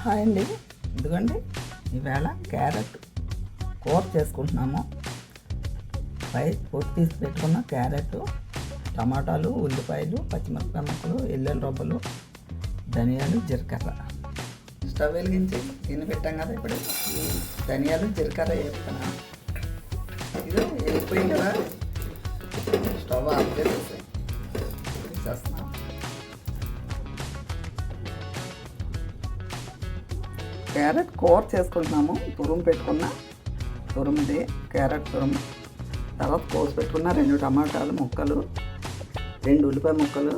Hi అండి, ఇదిగోండి ఈవేళ క్యారెట్ కూర చేసుకుంటున్నాము. పొట్టు తీసి పెట్టుకున్న క్యారెట్, టమాటాలు, ఉల్లిపాయలు, పచ్చిమిరపకాయ ముక్కలు, ఎల్లుల్లి రబ్బలు, ధనియాలు, జీలకర్ర. స్టవ్ వెలిగించి తిని పెట్టాం కదా. ఇప్పుడు ఈ ధనియాలు జీలకర్ర వేస్తున్నాం. ఇది వెళ్ళిపోయింది కదా, స్టవ్ ఆఫ్ చేసేస్తున్నాం. క్యారెట్ కూర చేసుకుంటున్నాము. తురుము పెట్టుకున్న తురుముది క్యారెట్ తురుము, తర్వాత కోసి పెట్టుకున్న 2 టమాటాలు ముక్కలు, 2 ఉల్లిపాయ ముక్కలు,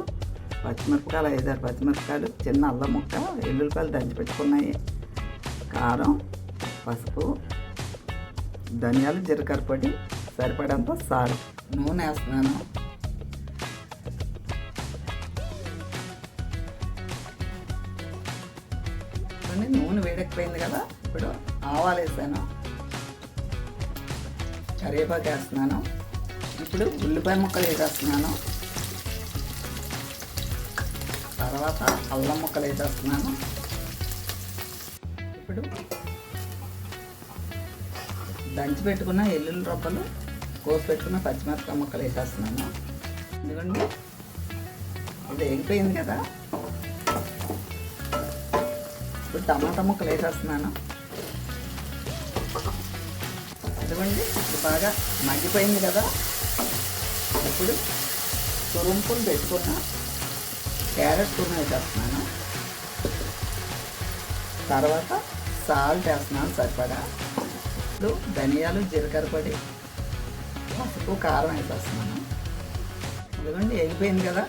పచ్చిమిరపకాయలు 5-6 పచ్చిమిరపకాయలు, చిన్న అల్లం ముక్క, ఎల్లుల్లిపాయలు దంచి పెట్టుకున్నాయి, కారం, పసుపు, ధనియాలు, జీలకర్ర పొడి, సరిపడంత సాల్ట్. నూనె వేస్తున్నాను. నూనె వేడెక్కిపోయింది కదా. ఇప్పుడు ఆవాలు వేసాను, కరివేపాకు వేస్తున్నాను. ఇప్పుడు ఉల్లిపాయ ముక్కలు వేసేస్తున్నాను. తర్వాత అల్లం ముక్కలు వేసేస్తున్నాను. ఇప్పుడు దంచి పెట్టుకున్న ఎల్లుల్లి రబ్బలు, కోసి పెట్టుకున్న పచ్చిమిరపకాయ ముక్కలు వేసేస్తున్నాను. ఎందుకంటే ఇది వేగిపోయింది కదా. ఇప్పుడు టమాటా ముక్కలు వేసేస్తున్నాను. ఇదిగోండి ఇది బాగా మగ్గిపోయింది కదా. ఇప్పుడు తురుముకుని పెట్టుకున్న క్యారెట్ తురుము వేసేస్తున్నాను. తర్వాత సాల్ట్ వేస్తున్నాను సరిపడా. ఇప్పుడు ధనియాలు, జీలకర్ర పొడి, పసుపు, కారం వేసేస్తున్నాను. ఇదిగోండి వేగిపోయింది కదా.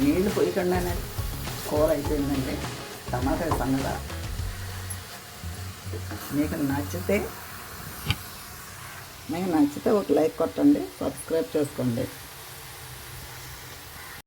నీళ్ళు పోయకుండానే కూర అయిపోయిందండి. టమాటా సంగతి మీకు నచ్చితే ఒక లైక్ కొట్టండి, సబ్స్క్రైబ్ చేసుకోండి.